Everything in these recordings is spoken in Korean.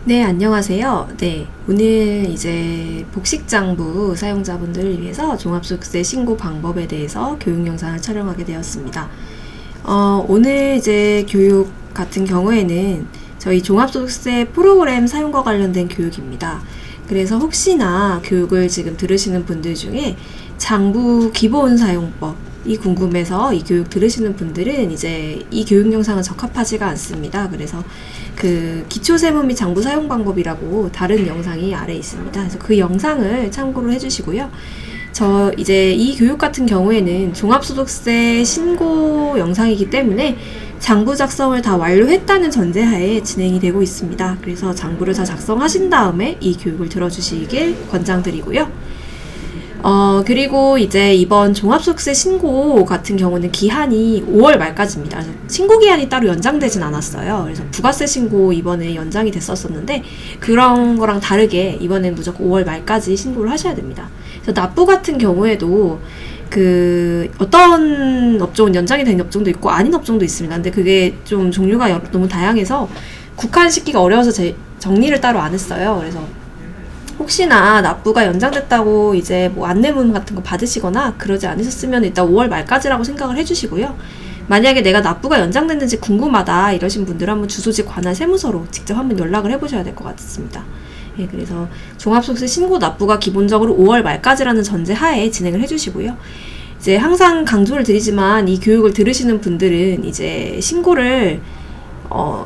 네, 안녕하세요. 네, 오늘 이제 복식장부 사용자분들을 위해서 종합소득세 신고 방법에 대해서 교육 영상을 촬영하게 되었습니다. 오늘 이제 교육 같은 경우에는 저희 종합소득세 프로그램 사용과 관련된 교육입니다. 그래서 혹시나 교육을 지금 들으시는 분들 중에 장부 기본 사용법이 궁금해서 이 교육 들으시는 분들은 이제 이 교육 영상은 적합하지가 않습니다. 그래서 그 기초세무 및 장부 사용 방법이라고 다른 영상이 아래 있습니다. 그래서 그 영상을 참고로 해주시고요. 저 이제 이 교육 같은 경우에는 종합소득세 신고 영상이기 때문에 장부 작성을 다 완료했다는 전제하에 진행이 되고 있습니다. 그래서 장부를 다 작성하신 다음에 이 교육을 들어주시길 권장드리고요. 그리고 이제 이번 종합소득세 신고 같은 경우는 기한이 5월 말까지입니다. 그래서 신고 기한이 따로 연장되진 않았어요. 그래서 부가세 신고 이번에 연장이 됐었는데 그런 거랑 다르게 이번엔 무조건 5월 말까지 신고를 하셔야 됩니다. 그래서 납부 같은 경우에도 그 어떤 업종은 연장이 된 업종도 있고 아닌 업종도 있습니다. 근데 그게 좀 종류가 너무 다양해서 국한시키기가 어려워서 정리를 따로 안 했어요. 그래서 혹시나 납부가 연장됐다고 이제 뭐 안내문 같은 거 받으시거나 그러지 않으셨으면 일단 5월 말까지라고 생각을 해주시고요. 만약에 내가 납부가 연장됐는지 궁금하다 이러신 분들은 한번 주소지 관할 세무서로 직접 한번 연락을 해보셔야 될 것 같습니다. 예, 그래서 종합소득세 신고 납부가 기본적으로 5월 말까지라는 전제 하에 진행을 해주시고요. 이제 항상 강조를 드리지만 이 교육을 들으시는 분들은 이제 신고를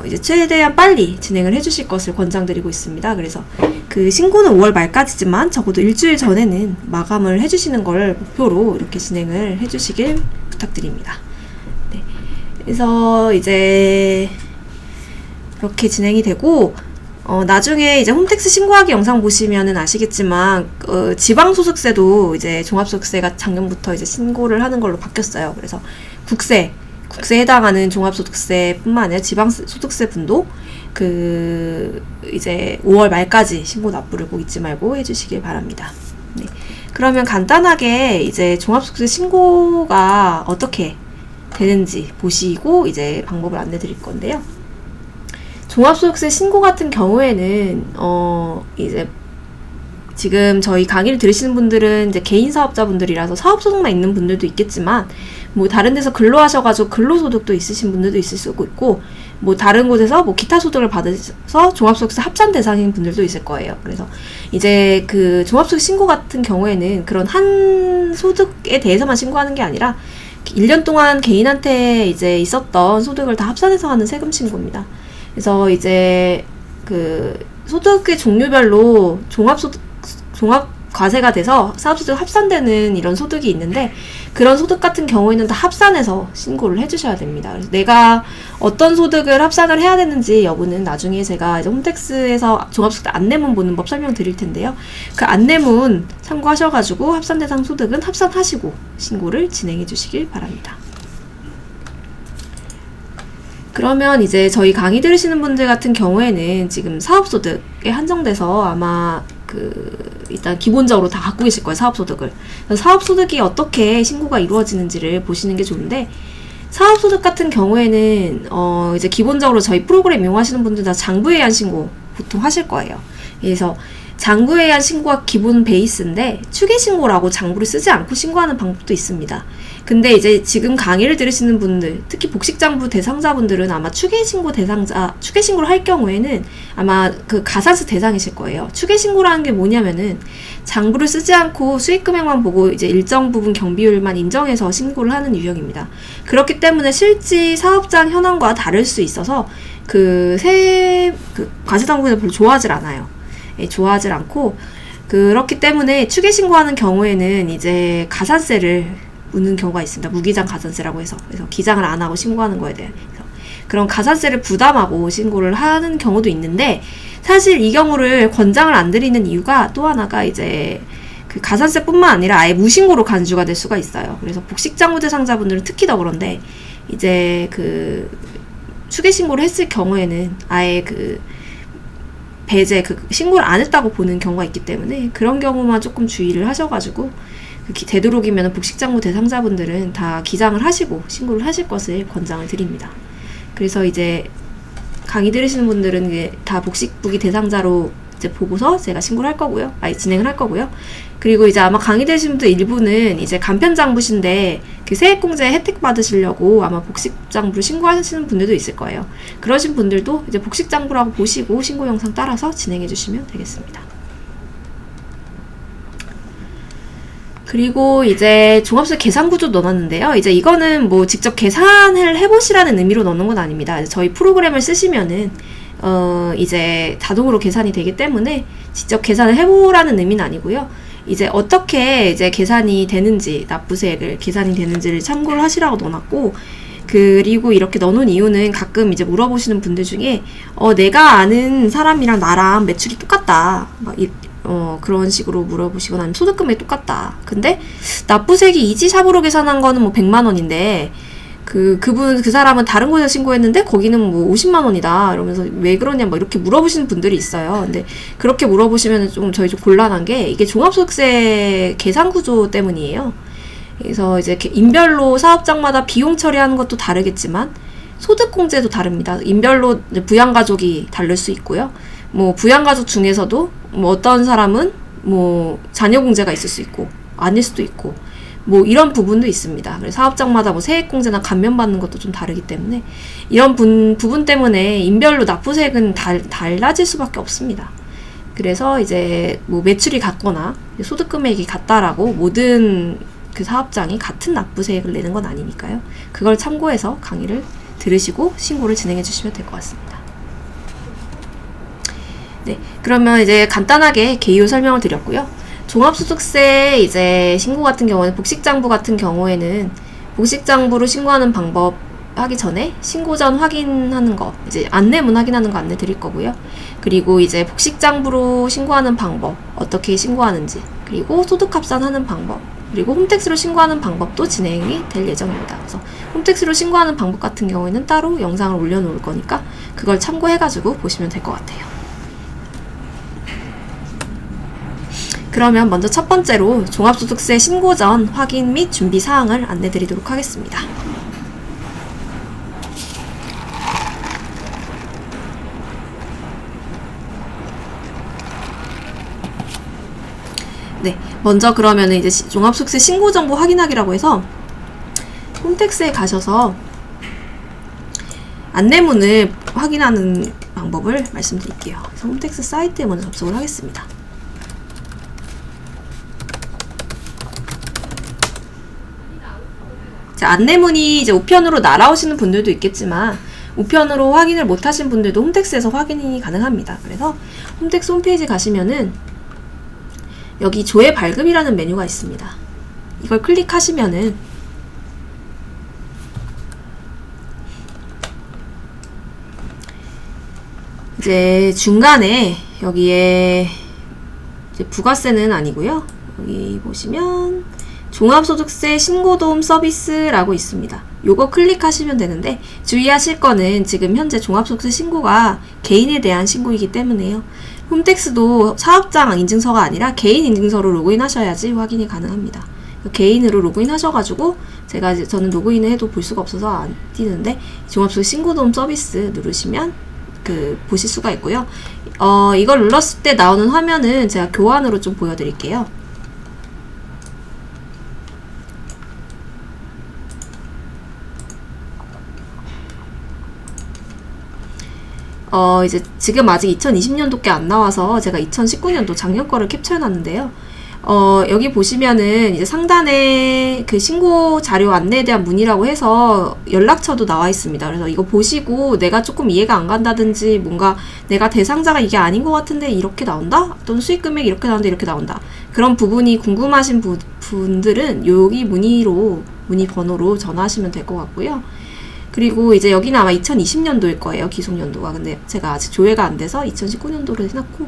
이제 최대한 빨리 진행을 해주실 것을 권장드리고 있습니다. 그래서 그 신고는 5월 말까지지만 적어도 일주일 전에는 마감을 해주시는 걸 목표로 이렇게 진행을 해주시길 부탁드립니다. 네. 그래서 이제 이렇게 진행이 되고 나중에 이제 홈택스 신고하기 영상 보시면은 아시겠지만 지방소득세도 이제 종합소득세가 작년부터 이제 신고를 하는 걸로 바뀌었어요. 그래서 국세에 해당하는 종합소득세뿐만 아니라 지방소득세 분도 그 이제 5월 말까지 신고 납부를 꼭 잊지 말고 해주시길 바랍니다. 네. 그러면 간단하게 이제 종합소득세 신고가 어떻게 되는지 보시고 이제 방법을 안내 드릴 건데요. 종합소득세 신고 같은 경우에는 이제 지금 저희 강의를 들으시는 분들은 이제 개인 사업자분들이라서 사업소득만 있는 분들도 있겠지만 뭐 다른 데서 근로하셔가지고 근로소득도 있으신 분들도 있을 수 있고 뭐 다른 곳에서 뭐 기타 소득을 받으셔서 종합소득세 합산 대상인 분들도 있을 거예요. 그래서 이제 그 종합소득 신고 같은 경우에는 그런 한 소득에 대해서만 신고하는 게 아니라 1년 동안 개인한테 이제 있었던 소득을 다 합산해서 하는 세금 신고입니다. 그래서 이제 그 소득의 종류별로 종합과세가 돼서 사업소득 합산되는 이런 소득이 있는데 그런 소득 같은 경우에는 다 합산해서 신고를 해주셔야 됩니다. 그래서 내가 어떤 소득을 합산을 해야 되는지 여부는 나중에 제가 이제 홈택스에서 종합소득세 안내문 보는 법 설명드릴 텐데요. 그 안내문 참고하셔가지고 합산 대상 소득은 합산하시고 신고를 진행해 주시길 바랍니다. 그러면 이제 저희 강의 들으시는 분들 같은 경우에는 지금 사업소득에 한정돼서 아마 일단 기본적으로 다 갖고 계실 거예요, 사업소득을. 사업소득이 어떻게 신고가 이루어지는지를 보시는 게 좋은데, 사업소득 같은 경우에는, 이제 기본적으로 저희 프로그램 이용하시는 분들 다 장부예한 신고 보통 하실 거예요. 그래서 장부예한 신고가 기본 베이스인데, 추계신고라고 장부를 쓰지 않고 신고하는 방법도 있습니다. 근데 이제 지금 강의를 들으시는 분들, 특히 복식장부 대상자분들은 아마 추계신고를 할 경우에는 아마 그 가산세 대상이실 거예요. 추계신고라는 게 뭐냐면은 장부를 쓰지 않고 수익금액만 보고 이제 일정 부분 경비율만 인정해서 신고를 하는 유형입니다. 그렇기 때문에 실제 사업장 현황과 다를 수 있어서 과세당국에서 별로 좋아하질 않아요. 예, 좋아하질 않고, 그렇기 때문에 추계신고하는 경우에는 이제 가산세를 묻는 경우가 있습니다. 무기장 가산세라고 해서. 그래서 기장을 안 하고 신고하는 거에 대해. 그런 가산세를 부담하고 신고를 하는 경우도 있는데, 사실 이 경우를 권장을 안 드리는 이유가 또 하나가 이제 그 가산세뿐만 아니라 아예 무신고로 간주가 될 수가 있어요. 그래서 복식장부 대상자분들은 특히 더 그런데, 이제 그 추계신고를 했을 경우에는 아예 배제, 신고를 안 했다고 보는 경우가 있기 때문에 그런 경우만 조금 주의를 하셔가지고 되도록이면 복식장부 대상자분들은 다 기장을 하시고 신고를 하실 것을 권장을 드립니다. 그래서 이제 강의 들으시는 분들은 이게 다 복식부기 대상자로 이제 보고서 제가 신고를 할 거고요. 진행을 할 거고요. 그리고 이제 아마 강의 들으시는 분들 일부는 이제 간편장부신데 그 세액공제 혜택 받으시려고 아마 복식장부를 신고하시는 분들도 있을 거예요. 그러신 분들도 이제 복식장부라고 보시고 신고 영상 따라서 진행해 주시면 되겠습니다. 그리고 이제 종합소득 계산구조 넣어놨는데요. 이제 이거는 뭐 직접 계산을 해보시라는 의미로 넣는 건 아닙니다. 저희 프로그램을 쓰시면은 이제 자동으로 계산이 되기 때문에 직접 계산을 해보라는 의미는 아니고요. 이제 어떻게 이제 계산이 되는지, 납부세액을 계산이 되는지를 참고를 하시라고 넣어놨고, 그리고 이렇게 넣어놓은 이유는 가끔 이제 물어보시는 분들 중에 내가 아는 사람이랑 나랑 매출이 똑같다, 막 그런 식으로 물어보시거나 아니면 소득금액이 똑같다. 근데 납부세액이 이지샵으로 계산한 거는 뭐 100만 원인데 그 사람은 다른 곳에서 신고했는데 거기는 뭐 50만 원이다. 이러면서 왜 그러냐 뭐 이렇게 물어보시는 분들이 있어요. 근데 그렇게 물어보시면 저희 좀 곤란한 게 이게 종합소득세 계산 구조 때문이에요. 그래서 이제 인별로 사업장마다 비용 처리하는 것도 다르겠지만 소득공제도 다릅니다. 인별로 부양가족이 다를 수 있고요. 뭐 부양가족 중에서도 뭐 어떤 사람은 뭐 자녀공제가 있을 수 있고 아닐 수도 있고 뭐 이런 부분도 있습니다. 그래서 사업장마다 뭐 세액공제나 감면받는 것도 좀 다르기 때문에 이런 부분 때문에 인별로 납부세액은 달라질 수밖에 없습니다. 그래서 이제 뭐 매출이 같거나 소득금액이 같다라고 모든 그 사업장이 같은 납부세액을 내는 건 아니니까요. 그걸 참고해서 강의를 들으시고 신고를 진행해 주시면 될 것 같습니다. 네, 그러면 이제 간단하게 개요 설명을 드렸고요. 종합소득세 이제 신고 같은 경우는 복식장부 같은 경우에는 복식장부로 신고하는 방법 하기 전에 신고 전 확인하는 거, 이제 안내문 확인하는 거 안내 드릴 거고요. 그리고 이제 복식장부로 신고하는 방법, 어떻게 신고하는지, 그리고 소득합산하는 방법, 그리고 홈택스로 신고하는 방법도 진행이 될 예정입니다. 그래서 홈택스로 신고하는 방법 같은 경우에는 따로 영상을 올려놓을 거니까 그걸 참고해가지고 보시면 될 것 같아요. 그러면 먼저 첫 번째로 종합소득세 신고 전 확인 및 준비 사항을 안내 드리도록 하겠습니다. 네, 먼저 그러면 이제 종합소득세 신고 정보 확인하기라고 해서 홈택스에 가셔서 안내문을 확인하는 방법을 말씀드릴게요. 그래서 홈택스 사이트에 먼저 접속을 하겠습니다. 안내문이 이제 우편으로 날아오시는 분들도 있겠지만 우편으로 확인을 못하신 분들도 홈택스에서 확인이 가능합니다. 그래서 홈택스 홈페이지 가시면은 여기 조회 발급이라는 메뉴가 있습니다. 이걸 클릭하시면은 이제 중간에 여기에 이제 부가세는 아니고요. 여기 보시면 종합소득세 신고도움 서비스라고 있습니다. 요거 클릭하시면 되는데 주의하실 거는 지금 현재 종합소득세 신고가 개인에 대한 신고이기 때문에요. 홈택스도 사업장 인증서가 아니라 개인 인증서로 로그인하셔야지 확인이 가능합니다. 개인으로 로그인하셔가지고 저는 로그인을 해도 볼 수가 없어서 안 띄는데 종합소득세 신고도움 서비스 누르시면 보실 수가 있고요. 이걸 눌렀을 때 나오는 화면은 제가 교환으로 좀 보여드릴게요. 이제 지금 아직 2020년도께 안 나와서 제가 2019년도 작년 거를 캡처해 놨는데요. 여기 보시면은 이제 상단에 그 신고 자료 안내에 대한 문의라고 해서 연락처도 나와 있습니다. 그래서 이거 보시고 내가 조금 이해가 안 간다든지 뭔가 내가 대상자가 이게 아닌 것 같은데 이렇게 나온다? 또는 수익금액이 이렇게 나오는데 이렇게 나온다. 그런 부분이 궁금하신 분들은 여기 문의 번호로 전화하시면 될 것 같고요. 그리고 이제 여기는 아마 2020년도일 거예요. 기속연도가. 근데 제가 아직 조회가 안 돼서 2019년도로 해놨고,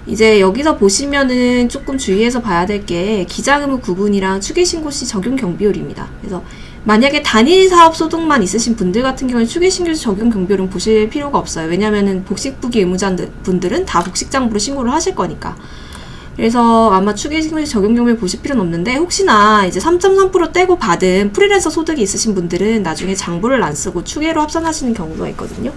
이제 여기서 보시면은 조금 주의해서 봐야 될 게 기자의무 구분이랑 추계신고 시 적용 경비율입니다. 그래서 만약에 단일 사업 소득만 있으신 분들 같은 경우는 추계신고 시 적용 경비율은 보실 필요가 없어요. 왜냐면은 복식부기 의무자분들은 다 복식장부로 신고를 하실 거니까. 그래서 아마 추계신고 시 적용 경비율 보실 필요는 없는데, 혹시나 이제 3.3% 떼고 받은 프리랜서 소득이 있으신 분들은 나중에 장부를 안 쓰고 추계로 합산하시는 경우가 있거든요.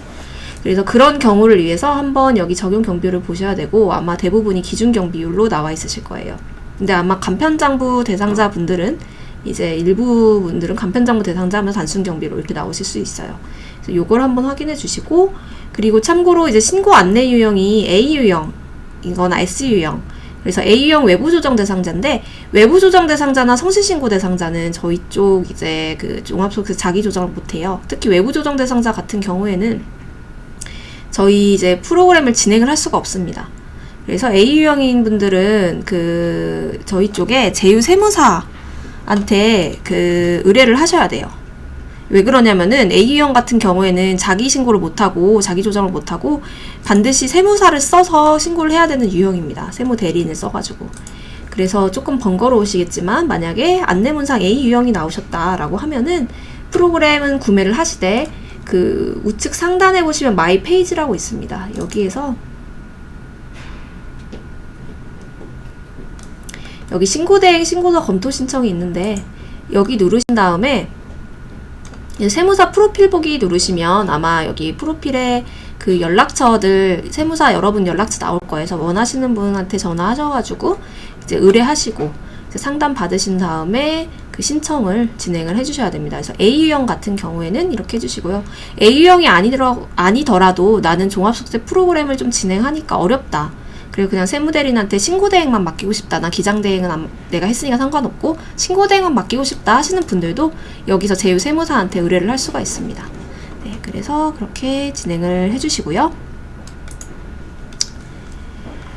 그래서 그런 경우를 위해서 한번 여기 적용 경비율을 보셔야 되고, 아마 대부분이 기준 경비율로 나와 있으실 거예요. 근데 아마 간편장부 대상자 분들은 이제 일부 분들은 간편장부 대상자 하면 단순 경비로 이렇게 나오실 수 있어요. 그래서 요걸 한번 확인해 주시고, 그리고 참고로 이제 신고 안내 유형이 A 유형이거나 S 유형. 그래서 A유형 외부 조정 대상자인데, 외부 조정 대상자나 성실신고 대상자는 저희 쪽 이제 그 종합소득세 자기 조정을 못해요. 특히 외부 조정 대상자 같은 경우에는 저희 이제 프로그램을 진행을 할 수가 없습니다. 그래서 A유형인 분들은 그 저희 쪽에 제휴 세무사한테 그 의뢰를 하셔야 돼요. 왜 그러냐면은 A유형 같은 경우에는 자기 신고를 못하고 자기 조정을 못하고 반드시 세무사를 써서 신고를 해야 되는 유형입니다. 세무 대리인을 써가지고. 그래서 조금 번거로우시겠지만, 만약에 안내문상 A유형이 나오셨다라고 하면은 프로그램은 구매를 하시되 그 우측 상단에 보시면 마이 페이지라고 있습니다. 여기에서 여기 신고대행 신고서 검토 신청이 있는데, 여기 누르신 다음에 세무사 프로필 보기 누르시면 아마 여기 프로필에 그 연락처들, 세무사 여러분 연락처 나올 거예요. 그래서 원하시는 분한테 전화하셔가지고 이제 의뢰하시고 이제 상담 받으신 다음에 그 신청을 진행을 해주셔야 됩니다. 그래서 A유형 같은 경우에는 이렇게 해주시고요. A유형이 아니더라도 나는 종합소득세 프로그램을 좀 진행하니까 어렵다, 그리고 그냥 세무대리인한테 신고대행만 맡기고 싶다, 나 기장대행은 내가 했으니까 상관없고 신고대행만 맡기고 싶다 하시는 분들도 여기서 제휴 세무사한테 의뢰를 할 수가 있습니다. 네, 그래서 그렇게 진행을 해주시고요.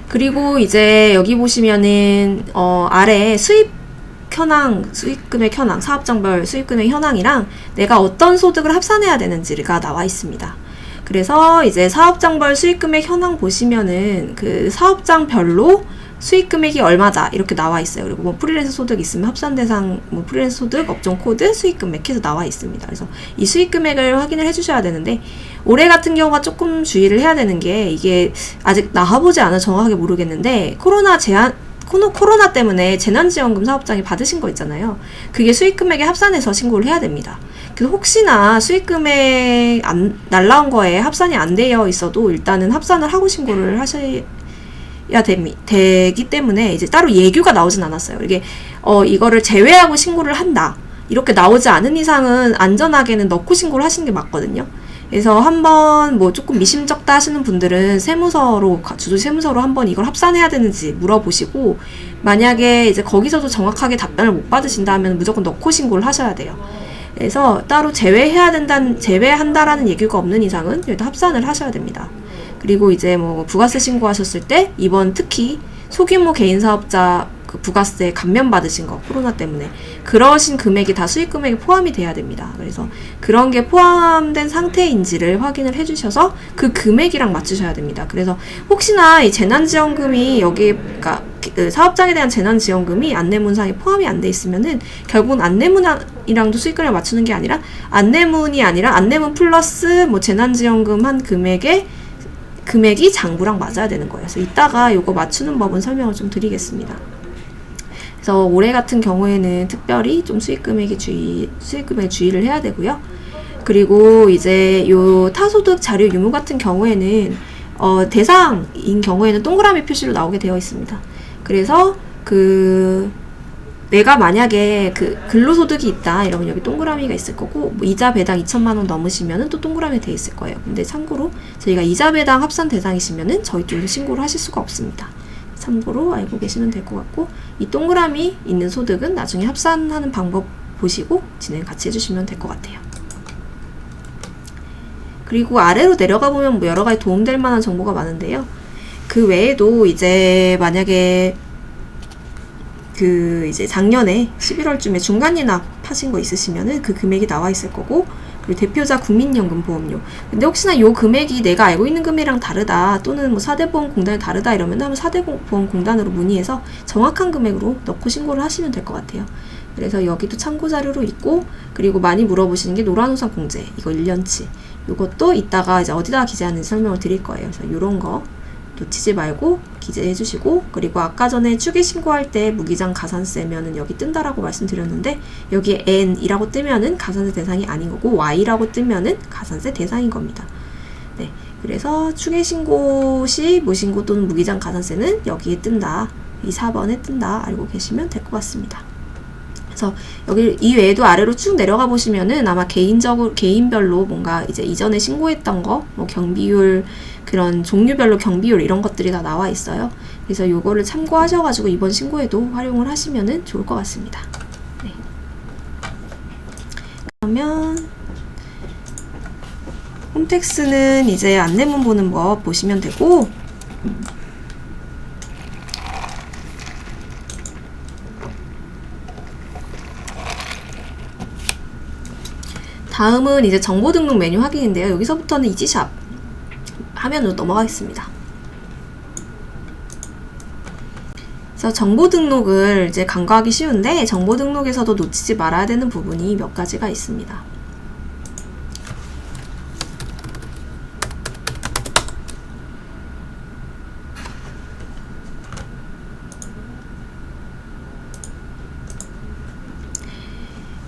그리고 이제 여기 보시면은 아래 수입 현황, 수익금액 현황, 사업장별 수익금액 현황이랑 내가 어떤 소득을 합산해야 되는지가 나와 있습니다. 그래서 이제 사업장별 수익금액 현황 보시면은 그 사업장별로 수익금액이 얼마다 이렇게 나와 있어요. 그리고 뭐 프리랜서 소득 있으면 합산 대상, 뭐 프리랜서 소득, 업종 코드, 수익금액 해서 나와 있습니다. 그래서 이 수익금액을 확인을 해주셔야 되는데, 올해 같은 경우가 조금 주의를 해야 되는 게, 이게 아직 나와보지 않아 정확하게 모르겠는데 코로나 때문에 재난지원금 사업장이 받으신 거 있잖아요. 그게 수익금액에 합산해서 신고를 해야 됩니다. 그래서 혹시나 수익금액 날라온 거에 합산이 안 되어 있어도 일단은 합산을 하고 신고를 하셔야 되기 때문에 이제 따로 예규가 나오진 않았어요. 이게 이거를 제외하고 신고를 한다, 이렇게 나오지 않은 이상은 안전하게는 넣고 신고를 하시는 게 맞거든요. 그래서 한번 뭐 조금 미심쩍다 하시는 분들은 주소지 세무서로 한번 이걸 합산해야 되는지 물어보시고, 만약에 이제 거기서도 정확하게 답변을 못 받으신다면 무조건 넣고 신고를 하셔야 돼요. 그래서 따로 제외한다라는 얘기가 없는 이상은 일단 합산을 하셔야 됩니다. 그리고 이제 뭐 부가세 신고하셨을 때 이번 특히 소규모 개인 사업자 그 부가세 감면 받으신 거, 코로나 때문에 그러신 금액이 다 수익금액에 포함이 돼야 됩니다. 그래서 그런 게 포함된 상태인지를 확인을 해주셔서 그 금액이랑 맞추셔야 됩니다. 그래서 혹시나 이 재난지원금이 여기, 그러니까 사업장에 대한 재난지원금이 안내문상에 포함이 안 돼 있으면은 결국은 안내문이랑도 수익금을 맞추는 게 아니라 안내문이 아니라 안내문 플러스 뭐 재난지원금 한 금액이 장부랑 맞아야 되는 거예요. 그래서 이따가 요거 맞추는 법은 설명을 좀 드리겠습니다. 그래서 올해 같은 경우에는 특별히 좀 수익금액에 주의를 해야 되고요. 그리고 이제 요 타소득 자료 유무 같은 경우에는 대상인 경우에는 동그라미 표시로 나오게 되어 있습니다. 그래서 내가 만약에 근로소득이 있다 이러면 여기 동그라미가 있을 거고, 뭐 이자 배당 2천만 원 넘으시면은 또 동그라미 돼 있을 거예요. 근데 참고로 저희가 이자 배당 합산 대상이시면은 저희 쪽에서 신고를 하실 수가 없습니다. 참고로 알고 계시면 될 것 같고, 이 동그라미 있는 소득은 나중에 합산하는 방법 보시고 진행 같이 해주시면 될 것 같아요. 그리고 아래로 내려가 보면 뭐 여러 가지 도움될 만한 정보가 많은데요. 그 외에도 이제 만약에 이제 작년에 11월쯤에 중간이납 하신 거 있으시면은 그 금액이 나와 있을 거고, 그리고 대표자 국민연금 보험료. 근데 혹시나 요 금액이 내가 알고 있는 금액이랑 다르다, 또는 뭐 4대 보험공단이 다르다 이러면 한번 4대 보험공단으로 문의해서 정확한 금액으로 넣고 신고를 하시면 될 것 같아요. 그래서 여기도 참고 자료로 있고, 그리고 많이 물어보시는 게 노란우산 공제, 이거 1년치. 요것도 이따가 이제 어디다가 기재하는지 설명을 드릴 거예요. 그래서 요런 거 놓치지 말고 기재해 주시고, 그리고 아까 전에 추계 신고할 때 무기장 가산세면은 여기 뜬다라고 말씀드렸는데, 여기에 N이라고 뜨면은 가산세 대상이 아닌 거고 Y라고 뜨면은 가산세 대상인 겁니다. 네, 그래서 추계신고 시 무신고 또는 무기장 가산세는 여기에 뜬다. 이 4번에 뜬다. 알고 계시면 될 것 같습니다. 그래서 여기 이 외에도 아래로 쭉 내려가 보시면은 아마 개인별로 뭔가 이제 이전에 신고했던 거, 뭐 경비율, 그런 종류별로 경비율 이런 것들이 다 나와 있어요. 그래서 요거를 참고하셔가지고 이번 신고에도 활용을 하시면은 좋을 것 같습니다. 네. 그러면 홈택스는 이제 안내문 보는 법 보시면 되고, 다음은 이제 정보 등록 메뉴 확인인데요. 여기서부터는 이지샵 화면으로 넘어가겠습니다. 그래서 정보 등록을 이제 간과하기 쉬운데, 정보 등록에서도 놓치지 말아야 되는 부분이 몇 가지가 있습니다.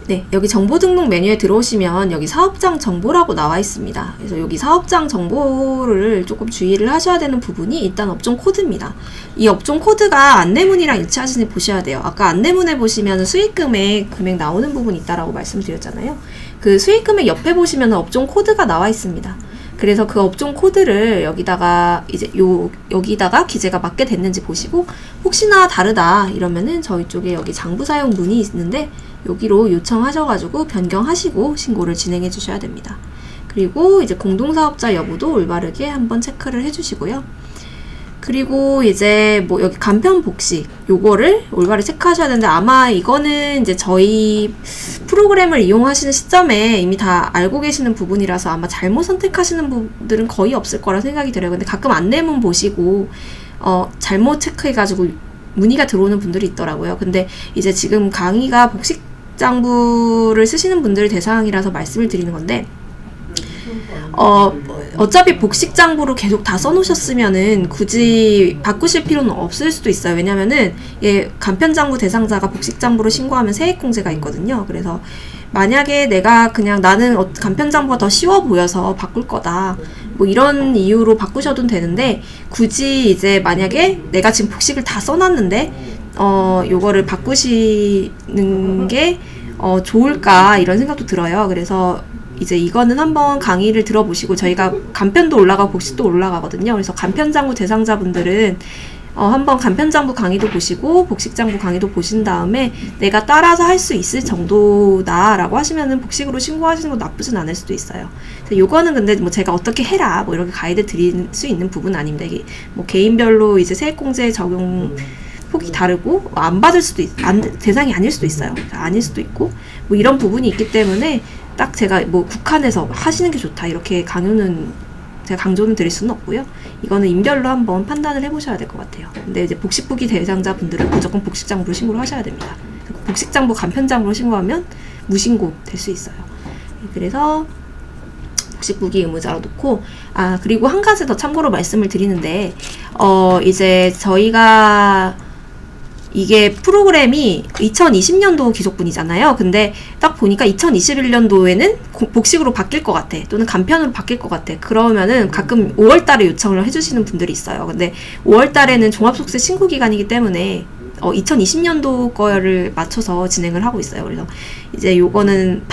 네, 여기 정보 등록 메뉴에 들어오시면 여기 사업장 정보라고 나와 있습니다. 그래서 여기 사업장 정보를 조금 주의를 하셔야 되는 부분이 일단 업종 코드입니다. 이 업종 코드가 안내문이랑 일치하시는지 보셔야 돼요. 아까 안내문에 보시면 수익금액 금액 나오는 부분이 있다라고 말씀드렸잖아요. 그 수익금액 옆에 보시면 업종 코드가 나와 있습니다. 그래서 그 업종 코드를 여기다가 이제 여기다가 기재가 맞게 됐는지 보시고, 혹시나 다르다 이러면은 저희 쪽에 여기 장부 사용 문의 있는데 여기로 요청하셔가지고 변경하시고 신고를 진행해 주셔야 됩니다. 그리고 이제 공동사업자 여부도 올바르게 한번 체크를 해주시고요. 그리고 이제 뭐 여기 간편 복식 요거를 올바르게 체크하셔야 되는데, 아마 이거는 이제 저희 프로그램을 이용하시는 시점에 이미 다 알고 계시는 부분이라서 아마 잘못 선택하시는 분들은 거의 없을 거라 생각이 들어요. 근데 가끔 안내문 보시고 잘못 체크해가지고 문의가 들어오는 분들이 있더라고요. 근데 이제 지금 강의가 복식장부를 쓰시는 분들 대상이라서 말씀을 드리는 건데, 어차피 복식장부로 계속 다 써놓으셨으면은 굳이 바꾸실 필요는 없을 수도 있어요. 왜냐면은 간편장부 대상자가 복식장부로 신고하면 세액공제가 있거든요. 그래서 만약에 내가 그냥 나는 간편장부가 더 쉬워 보여서 바꿀 거다, 뭐 이런 이유로 바꾸셔도 되는데, 굳이 이제 만약에 내가 지금 복식을 다 써놨는데 요거를 바꾸시는 게 좋을까 이런 생각도 들어요. 그래서 이제 이거는 한번 강의를 들어보시고, 저희가 간편도 올라가고 복식도 올라가거든요. 그래서 간편장부 대상자분들은 한번 간편장부 강의도 보시고 복식장부 강의도 보신 다음에 내가 따라서 할 수 있을 정도다라고 하시면은 복식으로 신고하시는 거 나쁘진 않을 수도 있어요. 그래서 요거는 근데 뭐 제가 어떻게 해라 뭐 이렇게 가이드 드릴 수 있는 부분은 아닙니다. 이게 뭐 개인별로 이제 세액공제 적용 폭이 다르고 안 받을 수도 대상이 아닐 수도 있어요. 아닐 수도 있고 뭐 이런 부분이 있기 때문에 딱 제가 뭐 국한해서 하시는 게 좋다 이렇게 제가 강조는 드릴 수는 없고요. 이거는 인별로 한번 판단을 해보셔야 될 것 같아요. 근데 이제 복식부기 대상자분들은 무조건 복식장부로 신고를 하셔야 됩니다. 복식장부 간편장부로 신고하면 무신고 될 수 있어요. 그래서 복식부기 의무자로 놓고, 그리고 한 가지 더 참고로 말씀을 드리는데, 이제 저희가 이게 프로그램이 2020년도 기속분이잖아요. 근데 딱 보니까 2021년도에는 복식으로 바뀔 것 같아, 또는 간편으로 바뀔 것 같아. 그러면은 가끔 5월달에 요청을 해주시는 분들이 있어요. 근데 5월달에는 종합소득세 신고 기간이기 때문에 2020년도 거를 맞춰서 진행을 하고 있어요. 그래서 이제 요거는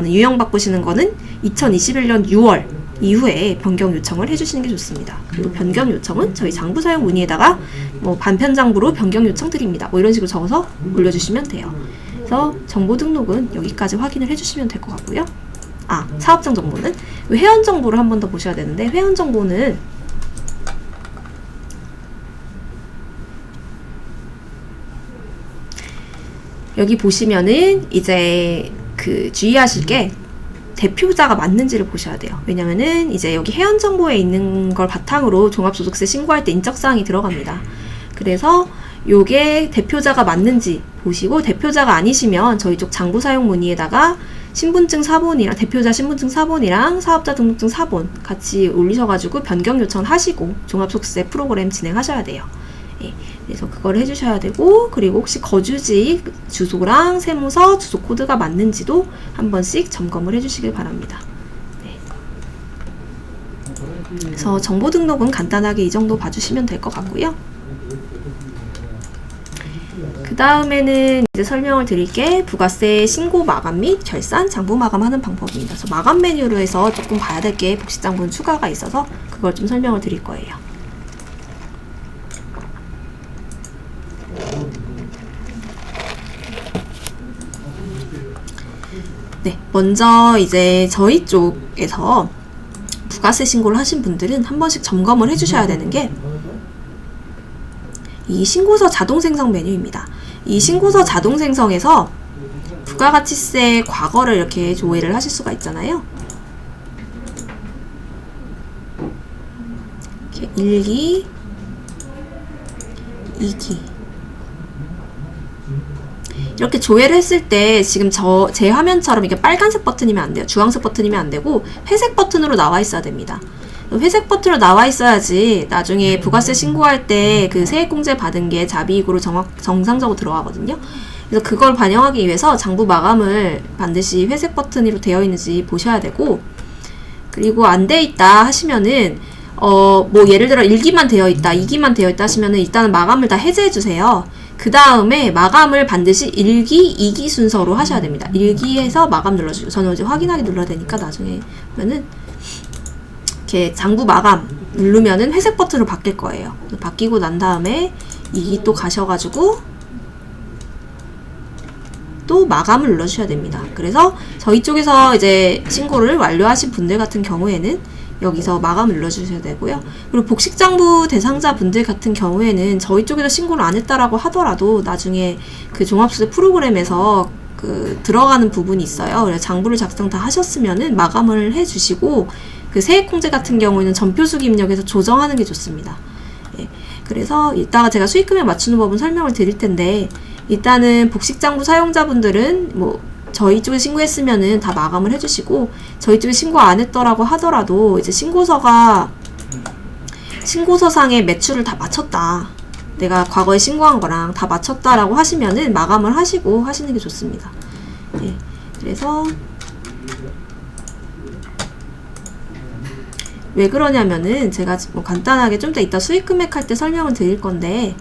유형 바꾸시는 거는 2021년 6월 이후에 변경 요청을 해주시는 게 좋습니다. 그리고 변경 요청은 저희 장부 사용 문의에다가 뭐 반편장부로 변경 요청 드립니다, 뭐 이런 식으로 적어서 올려주시면 돼요. 그래서 정보 등록은 여기까지 확인을 해주시면 될 것 같고요. 사업장 정보는 회원 정보를 한 번 더 보셔야 되는데, 회원 정보는 여기 보시면은 이제 주의하실 게 대표자가 맞는지를 보셔야 돼요. 왜냐면은 이제 여기 회원 정보에 있는 걸 바탕으로 종합소득세 신고할 때 인적사항이 들어갑니다. 그래서 요게 대표자가 맞는지 보시고, 대표자가 아니시면 저희 쪽 장부 사용 문의에다가 신분증 사본이랑 대표자 신분증 사본이랑 사업자 등록증 사본 같이 올리셔가지고 변경 요청하시고 종합소득세 프로그램 진행하셔야 돼요. 그래서 그걸 해주셔야 되고, 그리고 혹시 거주지 주소랑 세무서 주소 코드가 맞는지도 한 번씩 점검을 해주시길 바랍니다. 그래서 정보 등록은 간단하게 이 정도 봐주시면 될 것 같고요. 그 다음에는 이제 설명을 드릴게 부가세 신고 마감 및 결산 장부 마감하는 방법입니다. 그래서 마감 메뉴로 해서 조금 봐야 될 게 복식장부는 추가가 있어서 그걸 좀 설명을 드릴 거예요. 네, 먼저 이제 저희 쪽에서 부가세 신고를 하신 분들은 한 번씩 점검을 해주셔야 되는 게 이 신고서 자동 생성 메뉴입니다. 이 신고서 자동 생성에서 부가가치세 과거를 이렇게 조회를 하실 수가 있잖아요. 이렇게 1기, 2기 이렇게 조회를 했을 때 지금 제 화면처럼 이게 빨간색 버튼이면 안 돼요. 주황색 버튼이면 안 되고 회색 버튼으로 나와 있어야 됩니다. 회색 버튼으로 나와 있어야지 나중에 부가세 신고할 때 그 세액공제 받은 게 자비익으로 정상적으로 들어가거든요. 그래서 그걸 반영하기 위해서 장부 마감을 반드시 회색 버튼으로 되어 있는지 보셔야 되고, 그리고 안 돼 있다 하시면은 뭐 예를 들어 1기만 되어 있다, 2기만 되어 있다 하시면은 일단은 마감을 다 해제해 주세요. 그 다음에 마감을 반드시 1기, 2기 순서로 하셔야 됩니다. 1기에서 마감 눌러주시고, 저는 이제 확인하기 눌러야 되니까 나중에 하면은 이렇게 장부 마감 누르면은 회색 버튼으로 바뀔 거예요. 바뀌고 난 다음에 2기 또 가셔가지고 또 마감을 눌러주셔야 됩니다. 그래서 저희 쪽에서 이제 신고를 완료하신 분들 같은 경우에는 여기서 마감을 눌러주셔야 되고요. 그리고 복식장부 대상자 분들 같은 경우에는 저희 쪽에서 신고를 안 했다라고 하더라도 나중에 그 종합소득 프로그램에서 그 들어가는 부분이 있어요. 그래서 장부를 작성 다 하셨으면은 마감을 해주시고, 그 세액공제 같은 경우에는 전표수기 입력해서 조정하는 게 좋습니다. 예, 그래서 이따가 제가 수익금액 맞추는 법은 설명을 드릴 텐데, 일단은 복식장부 사용자분들은 뭐 저희 쪽에 신고했으면은 다 마감을 해주시고, 저희 쪽에 신고 안 했더라고 하더라도 이제 신고서상의 매출을 다 맞췄다, 내가 과거에 신고한 거랑 다 맞췄다라고 하시면은 마감을 하시고 하시는 게 좋습니다. 예, 그래서 왜 그러냐면은 제가 뭐 간단하게 좀 더 이따 수익금액 할 때 설명을 드릴 건데,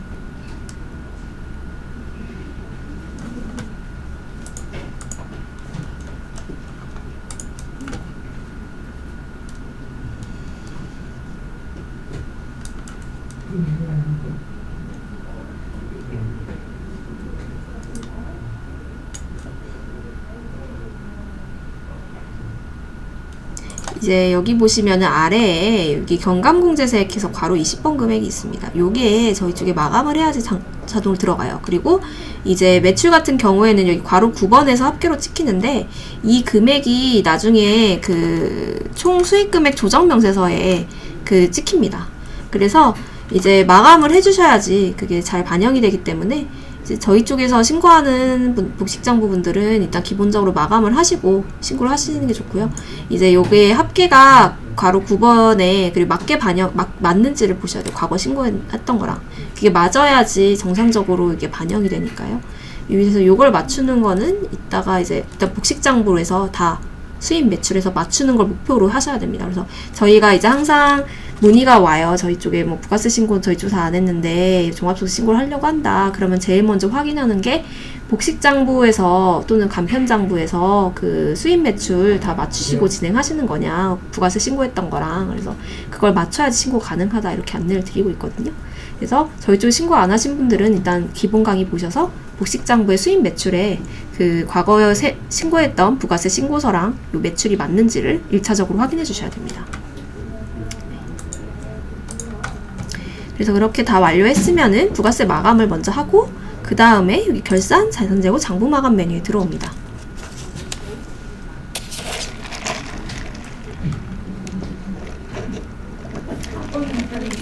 이제 여기 보시면은 아래에 여기 경감공제세액해서 괄호 20번 금액이 있습니다. 요게 저희 쪽에 마감을 해야지 자동으로 들어가요. 그리고 이제 매출 같은 경우에는 여기 괄호 9번에서 합계로 찍히는데, 이 금액이 나중에 그 총 수익금액 조정명세서에 그 찍힙니다. 그래서 이제 마감을 해주셔야지 그게 잘 반영이 되기 때문에, 이제 저희 쪽에서 신고하는 복식장부 분들은 일단 기본적으로 마감을 하시고 신고를 하시는 게 좋고요. 이제 요게 합계가 괄호 9번에 그리고 맞는지를 보셔야 돼요. 과거 신고했던 거랑 그게 맞아야지 정상적으로 이게 반영이 되니까요. 여기서 요걸 맞추는 거는 이따가 이제 일단 복식장부로 해서 다 수입 매출에서 맞추는 걸 목표로 하셔야 됩니다. 그래서 저희가 이제 항상 문의가 와요. 저희 쪽에 뭐 부가세 신고는 저희 쪽에서 안 했는데 종합소득 신고를 하려고 한다. 그러면 제일 먼저 확인하는 게 복식장부에서 또는 간편장부에서 그 수입 매출 다 맞추시고 진행하시는 거냐, 부가세 신고했던 거랑. 그래서 그걸 맞춰야지 신고 가능하다, 이렇게 안내를 드리고 있거든요. 그래서 저희 쪽에 신고 안 하신 분들은 일단 기본 강의 보셔서 복식장부의 수입 매출에 그 과거에 신고했던 부가세 신고서랑 요 매출이 맞는지를 1차적으로 확인해 주셔야 됩니다. 그래서 그렇게 다 완료했으면은 부가세 마감을 먼저 하고, 그 다음에 여기 결산, 자산재고, 장부 마감 메뉴에 들어옵니다.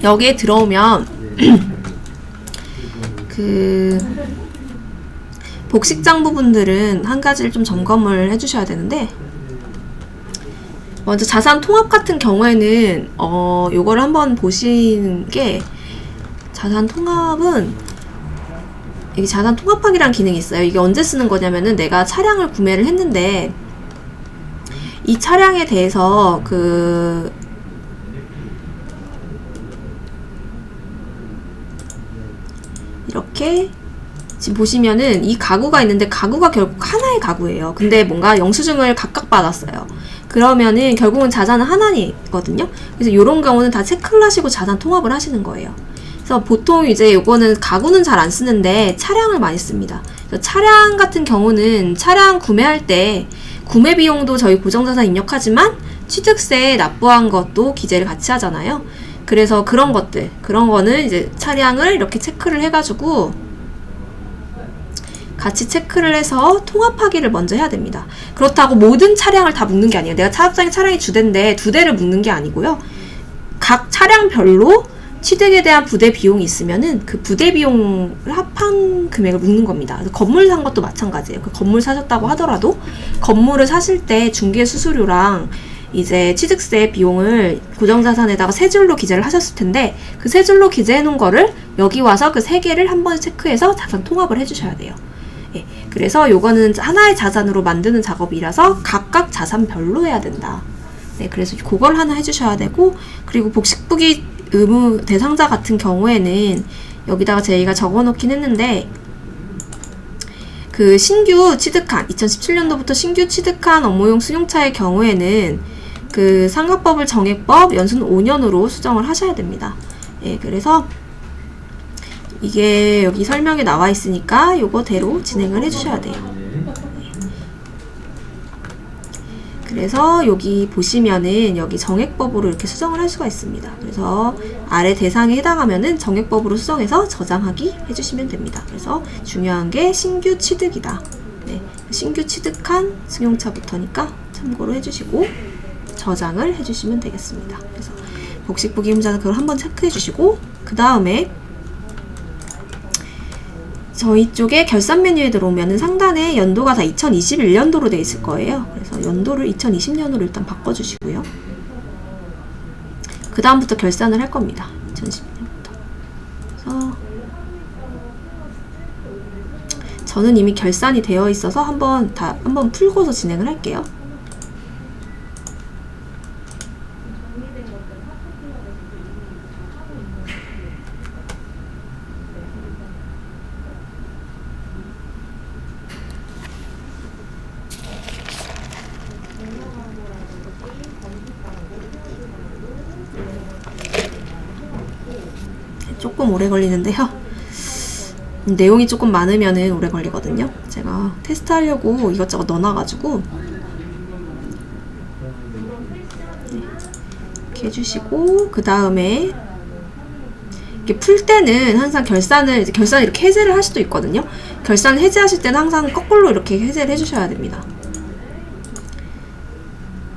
여기에 들어오면 그 복식장 부분들은 한 가지를 좀 점검을 해주셔야 되는데, 먼저 자산 통합 같은 경우에는 요거를 한번 보시는 게, 자산 통합은 이게 자산 통합하기란 기능이 있어요. 이게 언제 쓰는 거냐면은 내가 차량을 구매를 했는데 이 차량에 대해서 그 이렇게 지금 보시면은 이 가구가 있는데 가구가 결국 하나의 가구예요. 근데 뭔가 영수증을 각각 받았어요. 그러면은 결국은 자산은 하나이거든요. 그래서 이런 경우는 다 체크를 하시고 자산 통합을 하시는 거예요. 그래서 보통 이제 요거는 가구는 잘 안 쓰는데 차량을 많이 씁니다. 그래서 차량 같은 경우는 차량 구매할 때 구매 비용도 저희 고정자산 입력하지만 취득세 납부한 것도 기재를 같이 하잖아요. 그래서 그런 거는 이제 차량을 이렇게 체크를 해가지고 같이 체크를 해서 통합하기를 먼저 해야 됩니다. 그렇다고 모든 차량을 다 묶는 게 아니에요. 내가 차업장에 차량이 2대인데 2대를 묶는 게 아니고요. 각 차량별로 취득에 대한 부대 비용이 있으면은 그 부대 비용을 합한 금액을 묶는 겁니다. 그래서 건물 산 것도 마찬가지예요. 그 건물 사셨다고 하더라도 건물을 사실 때 중개 수수료랑 이제 취득세 비용을 고정자산에다가 세 줄로 기재를 하셨을 텐데 그 세 줄로 기재해 놓은 거를 여기 와서 그 세 개를 한번 체크해서 자산 통합을 해주셔야 돼요. 예, 그래서 요거는 하나의 자산으로 만드는 작업이라서 각각 자산별로 해야 된다. 네, 그래서 그걸 하나 해주셔야 되고, 그리고 복식부기 의무 대상자 같은 경우에는 여기다가 저희가 적어놓긴 했는데 그 신규 취득한 2017년도부터 신규 취득한 업무용 승용차의 경우에는 그 상가법을 정액법 연수는 5년으로 수정을 하셔야 됩니다. 예, 그래서 이게 여기 설명에 나와 있으니까 요거대로 진행을 해주셔야 돼요. 그래서 여기 보시면은 여기 정액법으로 이렇게 수정을 할 수가 있습니다. 그래서 아래 대상에 해당하면은 정액법으로 수정해서 저장하기 해주시면 됩니다. 그래서 중요한 게 신규 취득이다. 네, 신규 취득한 승용차부터니까 참고로 해주시고 저장을 해주시면 되겠습니다. 그래서 복식부기 의무자는 그걸 한번 체크해 주시고 그 다음에 저희 쪽에 결산 메뉴에 들어오면은 상단에 연도가 다 2021년도로 되어 있을 거예요. 그래서 연도를 2020년으로 일단 바꿔주시고요. 그 다음부터 결산을 할 겁니다. 2012년부터. 그래서 저는 이미 결산이 되어 있어서 한번 풀고서 진행을 할게요. 조금 오래 걸리는데요. 내용이 조금 많으면은 오래 걸리거든요. 제가 테스트하려고 이것저것 넣어놔가지고 이렇게 해주시고 그 다음에 이렇게 풀 때는 항상 결산을 이렇게 해제를 할 수도 있거든요. 결산 해제하실 때는 항상 거꾸로 이렇게 해제를 해주셔야 됩니다.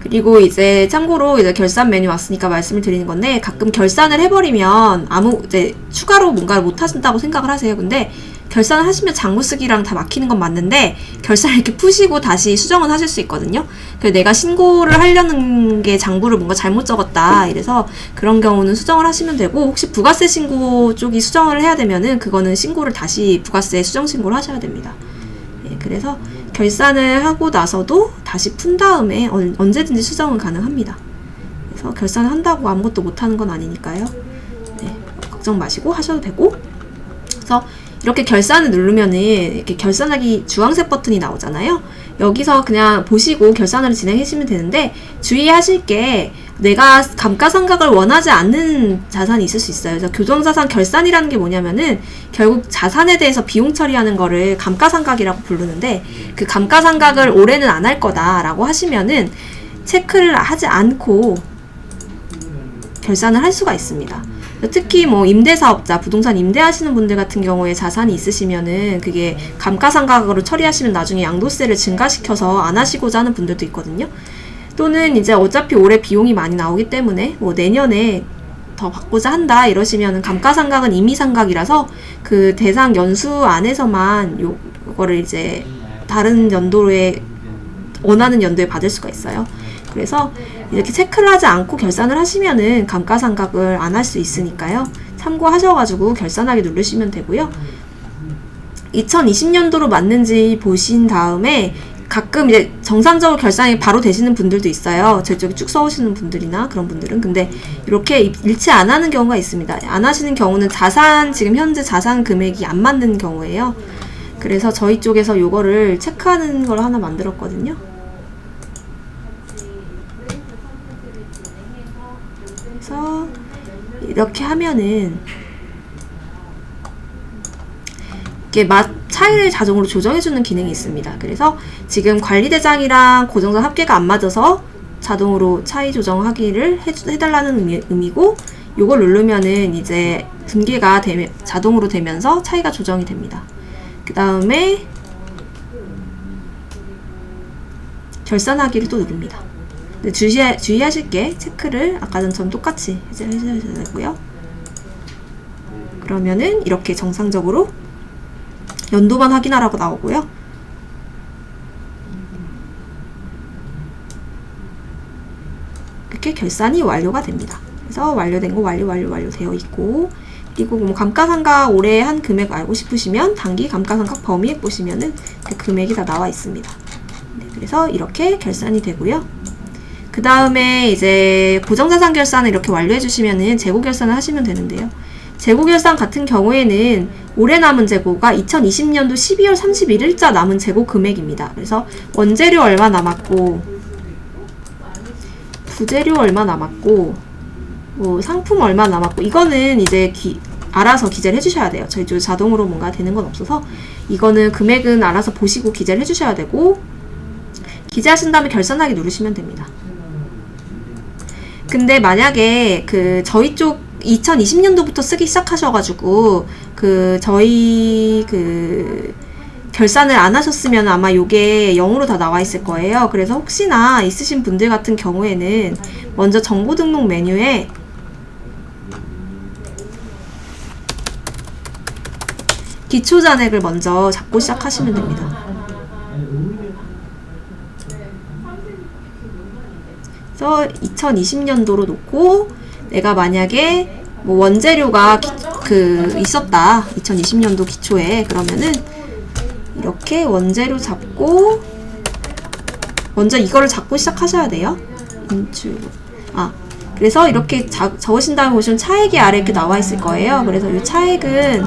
그리고 이제 참고로 이제 결산 메뉴 왔으니까 말씀을 드리는 건데 가끔 결산을 해버리면 이제 추가로 뭔가를 못 하신다고 생각을 하세요. 근데 결산을 하시면 장부 쓰기랑 다 막히는 건 맞는데 결산을 이렇게 푸시고 다시 수정은 하실 수 있거든요. 그래서 내가 신고를 하려는 게 장부를 뭔가 잘못 적었다 이래서 그런 경우는 수정을 하시면 되고 혹시 부가세 신고 쪽이 수정을 해야 되면은 그거는 신고를 다시 부가세 수정 신고를 하셔야 됩니다. 예, 그래서 결산을 하고 나서도 다시 푼 다음에 언제든지 수정은 가능합니다. 그래서 결산을 한다고 아무것도 못하는 건 아니니까요. 네, 걱정 마시고 하셔도 되고. 그래서 이렇게 결산을 누르면은 이렇게 결산하기 주황색 버튼이 나오잖아요. 여기서 그냥 보시고 결산을 진행해 주시면 되는데 주의하실 게 내가 감가상각을 원하지 않는 자산이 있을 수 있어요. 그래서 교정자산 결산이라는 게 뭐냐면은 결국 자산에 대해서 비용 처리하는 거를 감가상각이라고 부르는데 그 감가상각을 올해는 안 할 거다라고 하시면은 체크를 하지 않고 결산을 할 수가 있습니다. 특히 뭐 임대사업자, 부동산 임대하시는 분들 같은 경우에 자산이 있으시면은 그게 감가상각으로 처리하시면 나중에 양도세를 증가시켜서 안 하시고자 하는 분들도 있거든요. 또는 이제 어차피 올해 비용이 많이 나오기 때문에 뭐 내년에 더 받고자 한다 이러시면은 감가상각은 임의상각이라서 그 대상 연수 안에서만 요거를 이제 다른 연도에 원하는 연도에 받을 수가 있어요. 그래서 이렇게 체크를 하지 않고 결산을 하시면은 감가상각을 안 할 수 있으니까요. 참고하셔가지고 결산하기 누르시면 되고요. 2020년도로 맞는지 보신 다음에 가끔 이제 정상적으로 결산이 바로 되시는 분들도 있어요. 저쪽에 쭉 써오시는 분들이나 그런 분들은. 근데 이렇게 일치 안 하는 경우가 있습니다. 안 하시는 경우는 지금 현재 자산 금액이 안 맞는 경우예요. 그래서 저희 쪽에서 요거를 체크하는 걸 하나 만들었거든요. 그래서 이렇게 하면은 이게 차이를 자동으로 조정해주는 기능이 있습니다. 그래서 지금 관리대장이랑 고정산 합계가 안 맞아서 자동으로 차이 조정하기를 해달라는 의미고, 요걸 누르면은 이제 분기가 자동으로 되면서 차이가 조정이 됩니다. 그 다음에 결산하기를 또 누릅니다. 근데 주의하실 게 체크를 아까 전처럼 똑같이 해주셔야 되고요. 그러면은 이렇게 정상적으로 연도만 확인하라고 나오고요. 이렇게 결산이 완료가 됩니다. 그래서 완료된 거 완료 되어 있고, 그리고 뭐 감가상각 올해 한 금액 알고 싶으시면 단기 감가상각 범위에 보시면은 그 금액이 다 나와 있습니다. 네, 그래서 이렇게 결산이 되고요. 그 다음에 이제 고정자산 결산을 이렇게 완료해 주시면은 재고 결산을 하시면 되는데요. 재고 결산 같은 경우에는 올해 남은 재고가 2020년도 12월 31일자 남은 재고 금액입니다. 그래서 원재료 얼마 남았고, 부재료 얼마 남았고, 뭐 상품 얼마 남았고, 이거는 이제 알아서 기재를 해주셔야 돼요. 저희 쪽 자동으로 뭔가 되는 건 없어서 이거는 금액은 알아서 보시고 기재를 해주셔야 되고, 기재하신 다음에 결산하기 누르시면 됩니다. 근데 만약에 저희 쪽 2020년도부터 쓰기 시작하셔가지고 저희 결산을 안 하셨으면 아마 요게 0으로 다 나와 있을 거예요. 그래서 혹시나 있으신 분들 같은 경우에는 먼저 정보 등록 메뉴에 기초 잔액을 먼저 잡고 시작하시면 됩니다. 그래서 2020년도로 놓고, 내가 만약에 뭐 원재료가 있었다 2020년도 기초에, 그러면은 이렇게 원재료 잡고 먼저 이거를 잡고 시작하셔야 돼요. 그래서 이렇게 적으신 다음에 보시면 차액이 아래 이렇게 나와 있을 거예요. 그래서 이 차액은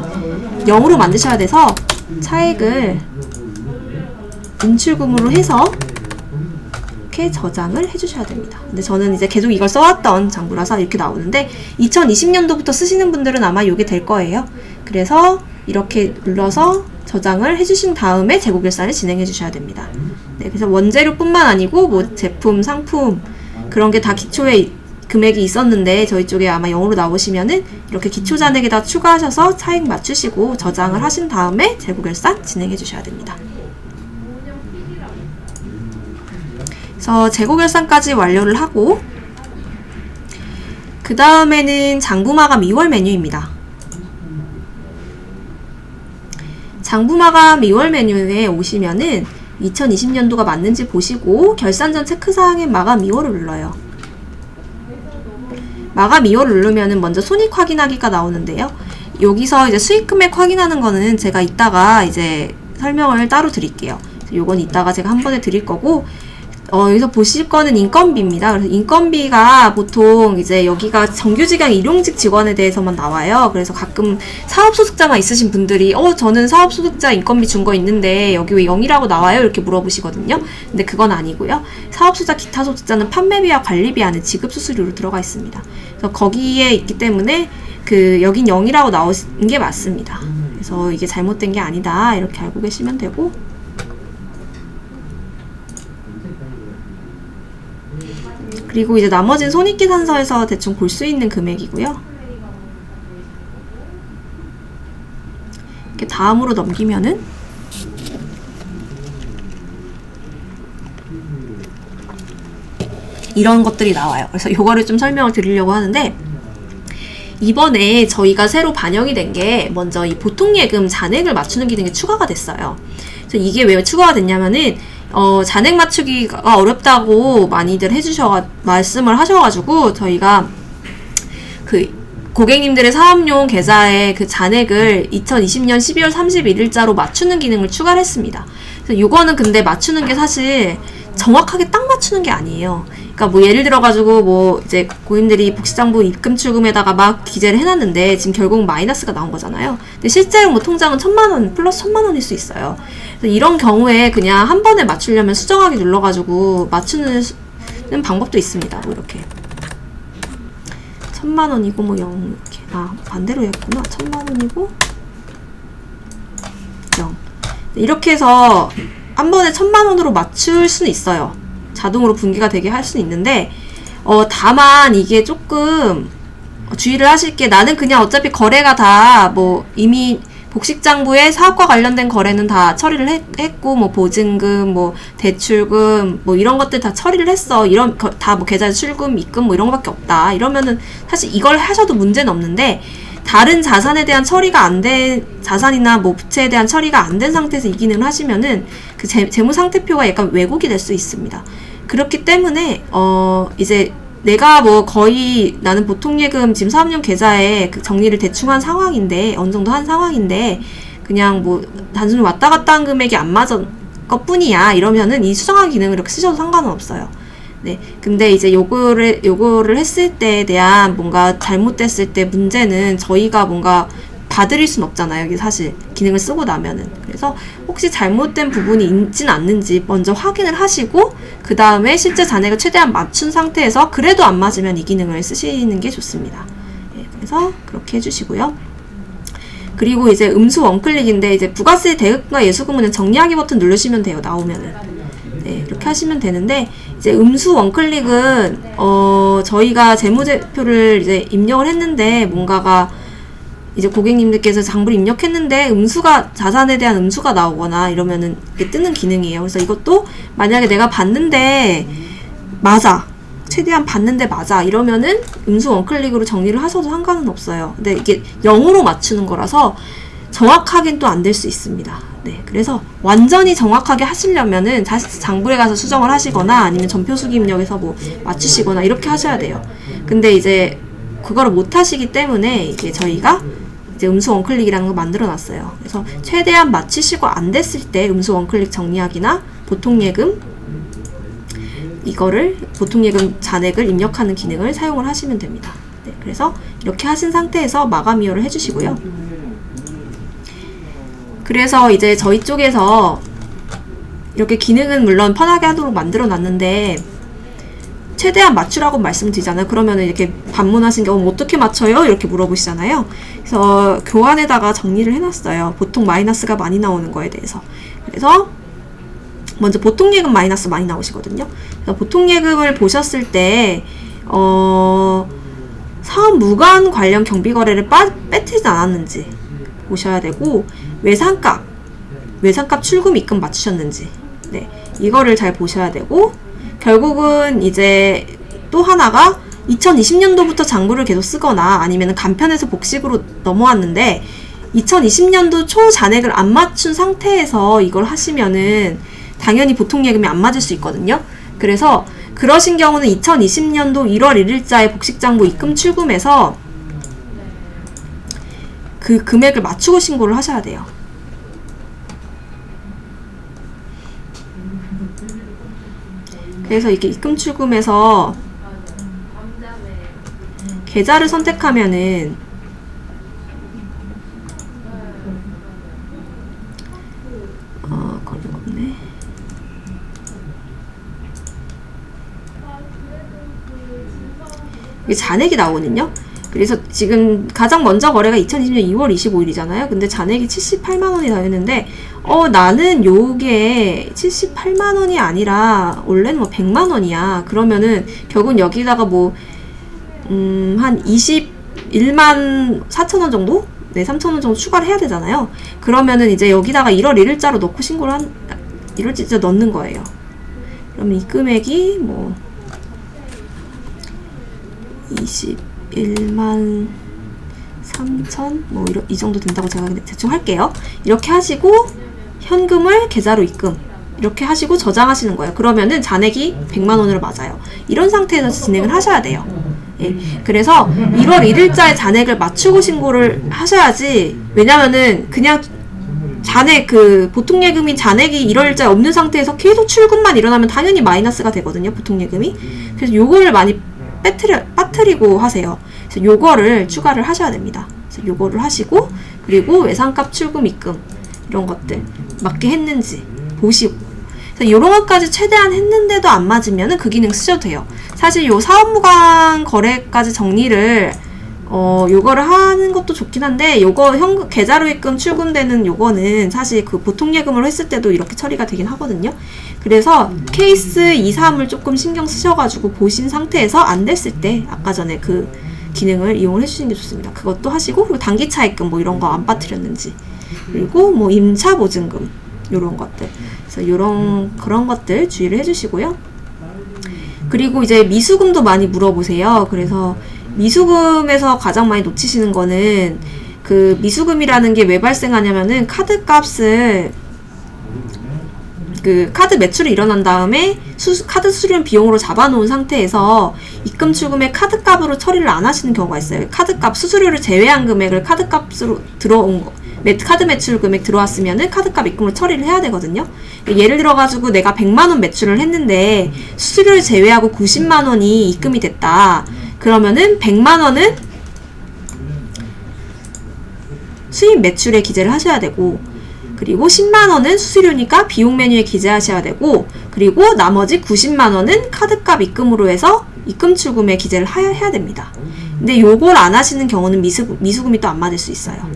0으로 만드셔야 돼서 차액을 인출금으로 해서 이렇게 저장을 해주셔야 됩니다. 근데 저는 이제 계속 이걸 써왔던 장부라서 이렇게 나오는데 2020년도부터 쓰시는 분들은 아마 이게 될 거예요. 그래서 이렇게 눌러서 저장을 해주신 다음에 재고 결산을 진행해 주셔야 됩니다. 네, 그래서 원재료뿐만 아니고 뭐 제품, 상품 그런 게 다 기초에 금액이 있었는데 저희 쪽에 아마 0으로 나오시면은 이렇게 기초 잔액에다 추가하셔서 차액 맞추시고 저장을 하신 다음에 재고 결산 진행해 주셔야 됩니다. 그래서 재고 결산까지 완료를 하고, 그 다음에는 장부마감 2월 메뉴입니다. 장부마감 2월 메뉴에 오시면은 2020년도가 맞는지 보시고 결산 전 체크사항의 마감 2월을 눌러요. 마감 2월을 누르면은 먼저 손익 확인하기가 나오는데요. 여기서 이제 수익 금액 확인하는 거는 제가 이따가 이제 설명을 따로 드릴게요. 요건 이따가 제가 한 번에 드릴 거고, 여기서 보실 거는 인건비입니다. 그래서 인건비가 보통 이제 여기가 정규직양 일용직 직원에 대해서만 나와요. 그래서 가끔 사업소득자만 있으신 분들이 저는 사업소득자 인건비 준 거 있는데 여기 왜 0이라고 나와요? 이렇게 물어보시거든요. 근데 그건 아니고요. 사업소득자 기타 소득자는 판매비와 관리비 안에 지급수수료로 들어가 있습니다. 그래서 거기에 있기 때문에 여긴 0이라고 나온 게 맞습니다. 그래서 이게 잘못된 게 아니다 이렇게 알고 계시면 되고, 그리고 이제 나머지는 손익계산서에서 대충 볼 수 있는 금액이고요. 이렇게 다음으로 넘기면은 이런 것들이 나와요. 그래서 요거를 좀 설명을 드리려고 하는데, 이번에 저희가 새로 반영이 된 게 먼저 이 보통예금 잔액을 맞추는 기능이 추가가 됐어요. 그래서 이게 왜 추가가 됐냐면은 잔액 맞추기가 어렵다고 많이들 말씀을 하셔가지고 저희가 고객님들의 사업용 계좌에 그 잔액을 2020년 12월 31일자로 맞추는 기능을 추가를 했습니다. 그래서 이거는 근데 맞추는 게 사실 정확하게 딱 맞추는 게 아니에요. 그러니까 뭐 예를 들어가지고 뭐 이제 고객님들이 복식장부 입금 출금에다가 막 기재를 해놨는데 지금 결국 마이너스가 나온 거잖아요. 근데 실제로 뭐 통장은 1,000만원 플러스 1,000만원일 수 있어요. 그래서 이런 경우에 그냥 한 번에 맞추려면 수정하기 눌러가지고 맞추는 방법도 있습니다. 뭐 이렇게 1,000만원이고 뭐 0 이렇게 반대로 했구나. 1,000만원이고 0 이렇게 해서 한 번에 1,000만원으로 맞출 수는 있어요. 자동으로 분기가 되게 할 수는 있는데 다만 이게 조금 주의를 하실 게, 나는 그냥 어차피 거래가 다 뭐 이미 복식장부에 사업과 관련된 거래는 다 처리를 했고 뭐 보증금 뭐 대출금 뭐 이런 것들 다 처리를 했어, 이런 다 뭐 계좌 출금 입금 뭐 이런 거밖에 없다 이러면은 사실 이걸 하셔도 문제는 없는데, 다른 자산에 대한 처리가 안 된, 자산이나 뭐 부채에 대한 처리가 안 된 상태에서 이 기능을 하시면은 그 재무 상태표가 약간 왜곡이 될 수 있습니다. 그렇기 때문에 이제 내가 뭐 거의 나는 보통 예금 지금 사업용 계좌에 그 정리를 대충 한 상황인데, 어느 정도 한 상황인데 그냥 뭐 단순히 왔다 갔다 한 금액이 안 맞은 것 뿐이야 이러면은 이 수정하기 기능을 이렇게 쓰셔도 상관은 없어요. 네. 근데 이제 요거를 했을 때에 대한 뭔가 잘못됐을 때 문제는 저희가 뭔가 봐드릴 순 없잖아요. 이게 사실 기능을 쓰고 나면은. 그래서 혹시 잘못된 부분이 있진 않는지 먼저 확인을 하시고 그 다음에 실제 잔액을 최대한 맞춘 상태에서 그래도 안 맞으면 이 기능을 쓰시는 게 좋습니다. 네, 그래서 그렇게 해주시고요. 그리고 이제 음수 원클릭인데 이제 부가세 대금과 예수금은 정리하기 버튼 누르시면 돼요. 나오면은. 네, 이렇게 하시면 되는데, 이제 음수 원클릭은 저희가 재무제표를 이제 입력을 했는데 뭔가가 이제 고객님들께서 장부를 입력했는데 자산에 대한 음수가 나오거나 이러면은 이게 뜨는 기능이에요. 그래서 이것도 만약에 내가 봤는데 맞아, 최대한 봤는데 맞아 이러면은 음수 원클릭으로 정리를 하셔도 상관은 없어요. 근데 이게 0으로 맞추는 거라서 정확하긴 또 안 될 수 있습니다. 네, 그래서 완전히 정확하게 하시려면은 다시 장부에 가서 수정을 하시거나 아니면 전표수기 입력해서 뭐 맞추시거나 이렇게 하셔야 돼요. 근데 이제 그거를 못 하시기 때문에 이게 저희가 이제 음수 원클릭이라는 거 만들어 놨어요. 그래서 최대한 맞추시고 안 됐을 때 음수 원클릭 정리하기나 보통예금 보통예금 잔액을 입력하는 기능을 사용을 하시면 됩니다. 네, 그래서 이렇게 하신 상태에서 마감 이요를 해주시고요. 그래서 이제 저희 쪽에서 이렇게 기능은 물론 편하게 하도록 만들어 놨는데 최대한 맞추라고 말씀드리잖아요. 그러면은 이렇게 반문하신 게 어떻게 맞춰요? 이렇게 물어보시잖아요. 그래서 교환에다가 정리를 해놨어요. 보통 마이너스가 많이 나오는 거에 대해서. 그래서 먼저 보통예금 마이너스 많이 나오시거든요. 그래서 보통예금을 보셨을 때 사업 무관 관련 경비거래를 빼뜨리지 않았는지 보셔야 되고, 외상값 출금 입금 맞추셨는지, 네, 이거를 잘 보셔야 되고, 결국은 이제 또 하나가 2020년도부터 장부를 계속 쓰거나 아니면 간편해서 복식으로 넘어왔는데 2020년도 초 잔액을 안 맞춘 상태에서 이걸 하시면은 당연히 보통예금이 안 맞을 수 있거든요. 그래서 그러신 경우는 2020년도 1월 1일자에 복식장부 입금 출금해서 그 금액을 맞추고 신고를 하셔야 돼요. 그래서 이게 입금 출금해서 계좌를 선택하면은 거리가 없네. 이게 잔액이 나오거든요. 그래서 지금 가장 먼저 거래가 2020년 2월 25일이잖아요. 근데 잔액이 78만원이 나왔는데 나는 요게 78만원이 아니라 원래는 뭐 100만원이야. 그러면은 결국은 여기다가 뭐 한 21만 4천원 정도? 네, 3천원 정도 추가를 해야 되잖아요. 그러면은 이제 여기다가 1월 1일자로 넣고 신고를 1월 1일자 넣는 거예요. 그러면 이 금액이 뭐 21만 3천 뭐 이 정도 된다고 제가 대충 할게요. 이렇게 하시고 현금을 계좌로 입금 이렇게 하시고 저장하시는 거예요. 그러면은 잔액이 100만원으로 맞아요. 이런 상태에서 진행을 하셔야 돼요. 예, 그래서 1월 1일자에 잔액을 맞추고 신고를 하셔야지. 왜냐면은 그냥 잔액 보통예금인 잔액이 1월일자에 없는 상태에서 계속 출금만 일어나면 당연히 마이너스가 되거든요, 보통예금이. 그래서 요거를 많이 빠뜨리고 하세요. 그래서 요거를 추가를 하셔야 됩니다. 그래서 요거를 하시고, 그리고 외상값 출금 입금 이런 것들 맞게 했는지 보시고, 그래서 요런 것까지 최대한 했는데도 안 맞으면은 그 기능 쓰셔도 돼요. 사실 요 사업무관 거래까지 정리를 요거를 하는 것도 좋긴 한데, 요거 계좌로 입금 출금되는 요거는 사실 그 보통예금으로 했을 때도 이렇게 처리가 되긴 하거든요. 그래서 케이스 2, 3을 조금 신경 쓰셔가지고 보신 상태에서 안 됐을 때 아까 전에 그 기능을 이용을 해주시는 게 좋습니다. 그것도 하시고, 그리고 단기차 입금 뭐 이런 거 안 빠뜨렸는지, 그리고 뭐 임차 보증금 요런 것들, 그래서 그런 것들 주의를 해주시고요. 그리고 이제 미수금도 많이 물어보세요. 그래서 미수금에서 가장 많이 놓치시는 거는, 그 미수금이라는 게 왜 발생하냐면은 카드 값을 카드 매출이 일어난 다음에 카드 수수료 비용으로 잡아놓은 상태에서 입금 출금의 카드 값으로 처리를 안 하시는 경우가 있어요. 카드 값 수수료를 제외한 금액을 카드 값으로 들어온 거, 카드 매출 금액 들어왔으면은 카드 값 입금으로 처리를 해야 되거든요. 예를 들어가지고 내가 100만원 매출을 했는데 수수료를 제외하고 90만원이 입금이 됐다. 그러면은 100만원은 수입 매출에 기재를 하셔야 되고, 그리고 10만원은 수수료니까 비용 메뉴에 기재하셔야 되고, 그리고 나머지 90만원은 카드값 입금으로 해서 입금 출금에 기재를 해야 됩니다. 근데 요걸 안 하시는 경우는 미수금이 또 안 맞을 수 있어요.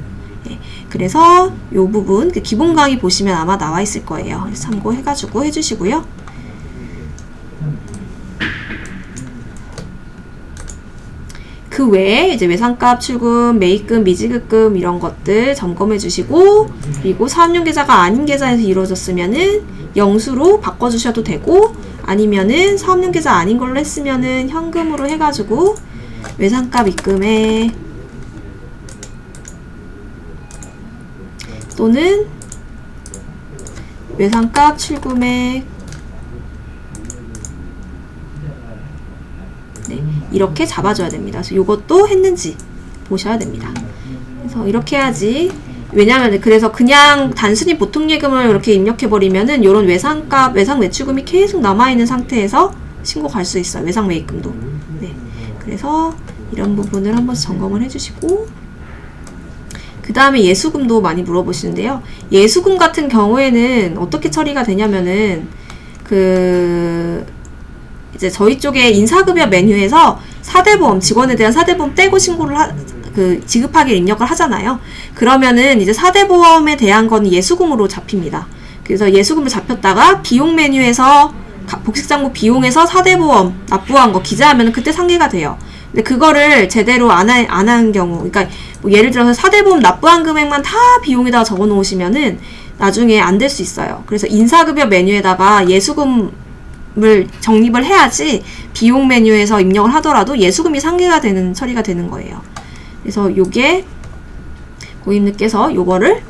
예, 그래서 요 부분 기본 강의 보시면 아마 나와 있을 거예요. 참고해가지고 해주시고요. 그 외에 이제 외상값 출금, 매입금, 미지급금 이런 것들 점검해 주시고, 그리고 사업용 계좌가 아닌 계좌에서 이루어졌으면은 영수로 바꿔주셔도 되고, 아니면은 사업용 계좌 아닌 걸로 했으면은 현금으로 해가지고 외상값 입금에 또는 외상값 출금에 이렇게 잡아줘야 됩니다. 그래서 이것도 했는지 보셔야 됩니다. 그래서 이렇게 해야지. 왜냐면 그래서 그냥 단순히 보통예금을 이렇게 입력해버리면은 이런 외상 매출금이 계속 남아있는 상태에서 신고 갈 수 있어요. 외상 매입금도. 네. 그래서 이런 부분을 한번 점검을 해주시고, 그 다음에 예수금도 많이 물어보시는데요. 예수금 같은 경우에는 어떻게 처리가 되냐면은 이제 저희 쪽에 인사급여 메뉴에서 4대 보험, 직원에 대한 4대 보험 떼고 신고를 지급하기를 입력을 하잖아요. 그러면은 이제 4대 보험에 대한 건 예수금으로 잡힙니다. 그래서 예수금으로 잡혔다가 비용 메뉴에서 복식장부 비용에서 4대 보험 납부한 거 기재하면 그때 상계가 돼요. 근데 그거를 제대로 안 하는 경우, 그러니까 뭐 예를 들어서 4대 보험 납부한 금액만 다 비용에다가 적어 놓으시면은 나중에 안 될 수 있어요. 그래서 인사급여 메뉴에다가 예수금 을 적립을 해야지 비용 메뉴에서 입력을 하더라도 예수금이 상계가 되는 처리가 되는 거예요. 그래서 요게 고객님께서 요거를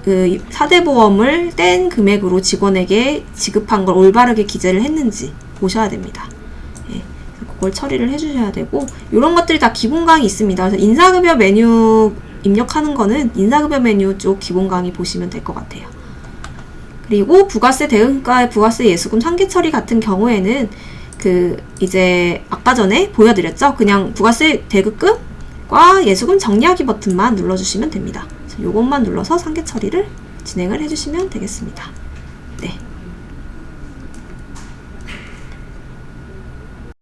4대 보험을 뗀 금액으로 직원에게 지급한 걸 올바르게 기재를 했는지 보셔야 됩니다. 예, 그걸 처리를 해주셔야 되고, 요런 것들이 다 기본 강의 있습니다. 그래서 인사급여 메뉴 입력하는 거는 인사급여 메뉴 쪽 기본 강의 보시면 될 것 같아요. 그리고 부가세 대응가의 부가세 예수금 상계 처리 같은 경우에는 이제 아까 전에 보여드렸죠. 그냥 부가세 대급금과 예수금 정리하기 버튼만 눌러주시면 됩니다. 그래서 요것만 눌러서 상계 처리를 진행을 해주시면 되겠습니다.